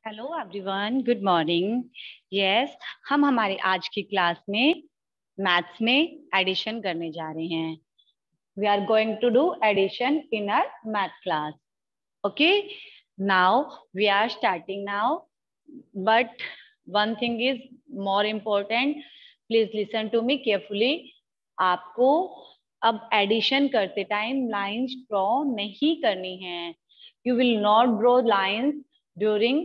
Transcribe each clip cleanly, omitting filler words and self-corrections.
Hello everyone, good morning. Yes, हम हमारे आज की क्लास में मैथ्स में एडिशन करने जा रहे हैं। We are going to do addition in our math class. Okay, now we are starting now, but one thing is more important. Please listen to me carefully. आपको अब एडिशन करते time lines draw नहीं करनी है। You will not draw lines during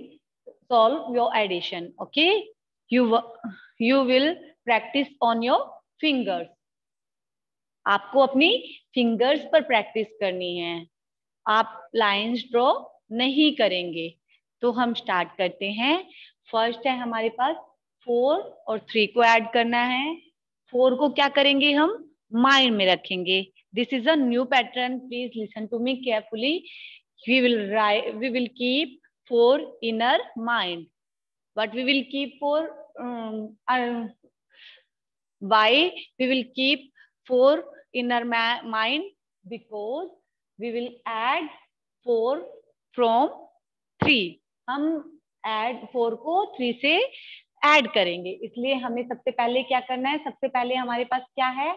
solve your addition. Okay, you will practice on your fingers. आपको अपनी fingers पर practice करनी है, आप लाइंस ड्रॉ नहीं करेंगे। तो हम स्टार्ट करते हैं। फर्स्ट है हमारे पास 4 और 3 को ऐड करना है। 4 को क्या करेंगे, हम माइंड में रखेंगे। This is a new pattern, please listen to me carefully. we will keep 4 in our mind, but we will keep 4 why we will keep 4 in our mind, because we will add 4 from 3। हम add 4 को 3 से add करेंगे, इसलिए हमें सबसे पहले क्या करना है। सबसे पहले हमारे पास क्या है,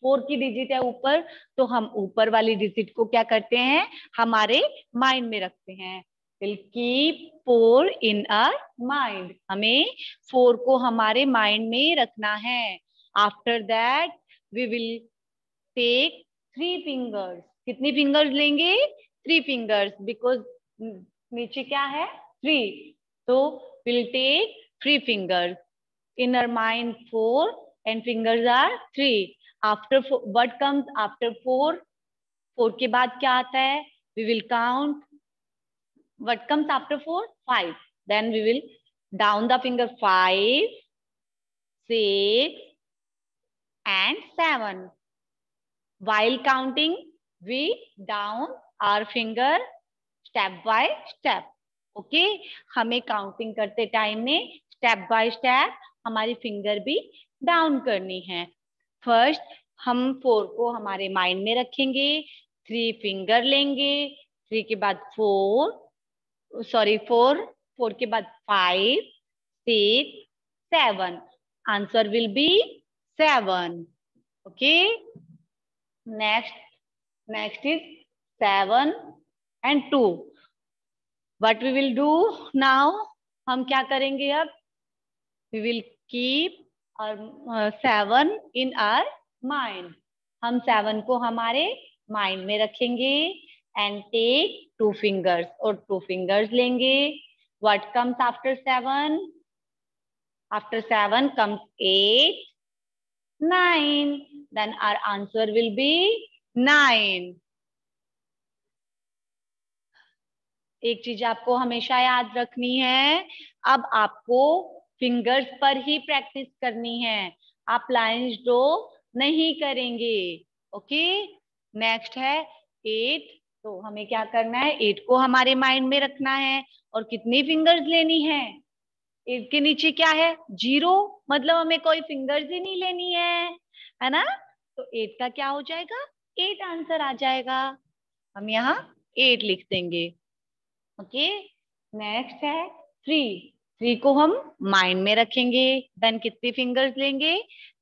4 की डिजिट है ऊपर, तो हम ऊपर वाली डिजिट को क्या करते हैं, हमारे माइंड में रखते हैं। Will keep 4 in our mind, हमें 4 को हमारे माइंड में रखना है। After that we will take 3 fingers. कितनी फिंगर्स लेंगे, 3 फिंगर्स, बिकॉज नीचे क्या है, 3, तो will take 3 fingers. In our mind 4 and fingers are 3. After what comes after 4? 4 के बाद क्या आता है, we will count. What comes after 4? 5. Then we will down the finger 5, 6 and 7. While counting, we down our finger step by step. Okay? हमें counting करते time में step by step हमारी finger भी डाउन करनी है। फर्स्ट हम 4 को हमारे माइंड में रखेंगे, 3 फिंगर लेंगे, 3 के बाद 4 के बाद 5, 6, 7। Answer will be 7। Okay, next is 7 and 2. What we will do now? हम क्या करेंगे अब, we will keep our 7 in our mind. हम 7 को हमारे माइंड में रखेंगे and take 2 fingers, और 2 fingers लेंगे। What comes after 7? After 7 comes 8, 9. Then our answer will be 9. एक चीज आपको हमेशा याद रखनी है, अब आपको फिंगर्स पर ही प्रैक्टिस करनी है, आप लाइंस ड्रॉ नहीं करेंगे। ओके, नेक्स्ट है 8। तो हमें क्या करना है, 8 को हमारे माइंड में रखना है, और कितनी फिंगर्स लेनी है। 8 के नीचे क्या है, 0, मतलब हमें कोई फिंगर्स ही नहीं लेनी है ना। तो 8 का क्या हो जाएगा, 8 आंसर आ जाएगा। हम यहाँ 8 लिख देंगे। ओके, नेक्स्ट है 3 को हम माइंड में रखेंगे। देन कितनी फिंगर्स लेंगे,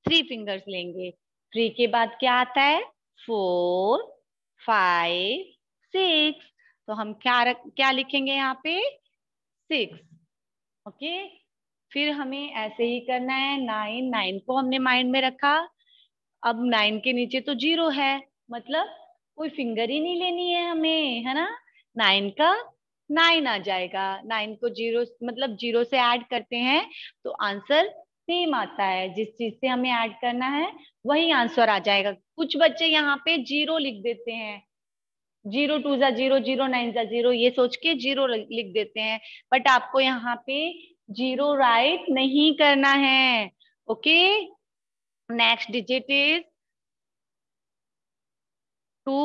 3 फिंगर्स लेंगे। 3 के बाद क्या आता है, 4, 5, 6। तो हम क्या लिखेंगे यहाँ पे, 6। ओके, फिर हमें ऐसे ही करना है। 9 को हमने माइंड में रखा, अब 9 के नीचे तो 0 है, मतलब कोई फिंगर ही नहीं लेनी है हमें, है ना। 9 का 9 आ जाएगा। 9 को 0 मतलब 0 से ऐड करते हैं तो आंसर सेम आता है। जिस चीज से हमें ऐड करना है वही आंसर आ जाएगा। कुछ बच्चे यहाँ पे 0 लिख देते हैं, 0 2 जा 0, 0 9 जा 0, ये सोच के 0 लिख देते हैं, बट आपको यहाँ पे 0 राइट नहीं करना है। Okay, next digit is 2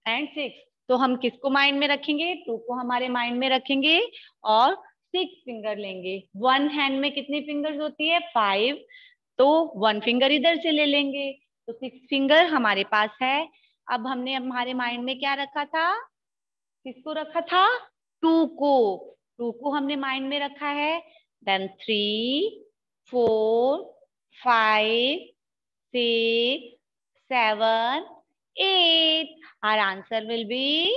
and 6। तो हम किसको माइंड में रखेंगे, 2 को हमारे माइंड में रखेंगे और 6 फिंगर लेंगे। 1 हैंड में कितनी फिंगर्स होती है, 5, तो 1 फिंगर इधर से ले लेंगे, तो 6 फिंगर हमारे पास है। अब हमने हमारे माइंड में क्या रखा था, किसको रखा था, 2 को। 2 को हमने माइंड में रखा है, then 3, 4, 5, 6, 7, 8, our answer will be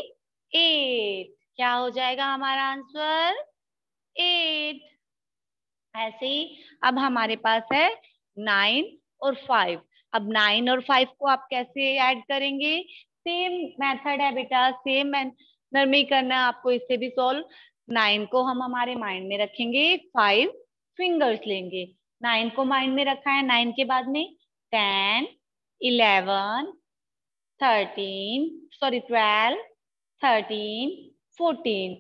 8. क्या हो जाएगा हमारा आंसर? 8. ऐसे ही अब हमारे पास है 9 और 5. अब 9 और 5 को आप कैसे ऐड करेंगे? सेम मेथड है बेटा, सेम मैनर में करना है आपको, इससे भी सॉल्व। 9 को हम हमारे माइंड में रखेंगे, 5 फिंगर्स लेंगे। 9 को माइंड में रखा है, 9 के बाद में 10, 11, 13, सॉरी 12, 13, 14.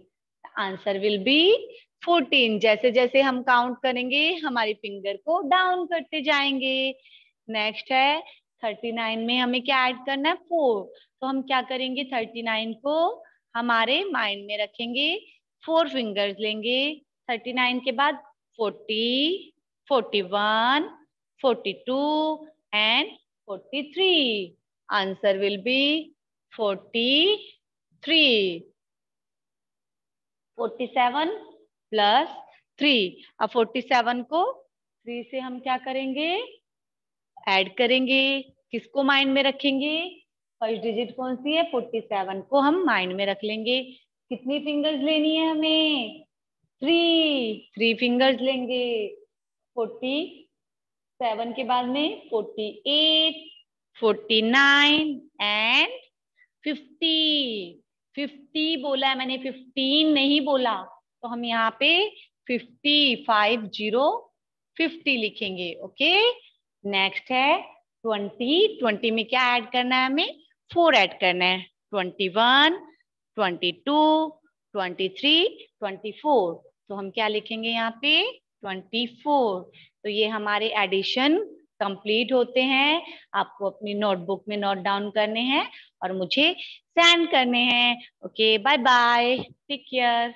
Answer will be 14. जैसे जैसे हम काउंट करेंगे हमारी फिंगर को डाउन करते जाएंगे। नेक्स्ट है 39 में हमें क्या ऐड करना है? 4. तो हम क्या करेंगे? 39 को हमारे माइंड में रखेंगे, 4 फिंगर्स लेंगे। 39 के बाद 40, 41, 42 and 43. Answer will be 43. 47 plus 3. अब 47 को 3 से हम क्या करेंगे? ऐड करेंगे। किसको माइंड में रखेंगे? फर्स्ट डिजिट कौन सी है? 47 को हम माइंड में रख लेंगे। कितनी फिंगर्स लेनी है हमें? 3 फिंगर्स लेंगे। 47 के बाद में 48, 49 एंड 50. 50 बोला है मैंने, 15 नहीं बोला। तो हम यहाँ पे 50 लिखेंगे। ओके। नेक्स्ट है 20. 20 में क्या ऐड करना है हमें? 4 ऐड करना है। 21, 22, 23, 24. तो हम क्या लिखेंगे यहाँ पे? 24. तो ये हमारे एडिशन कंप्लीट होते हैं। आपको अपनी नोटबुक में नोट डाउन करने हैं और मुझे सेंड करने हैं। Okay, bye bye, take care.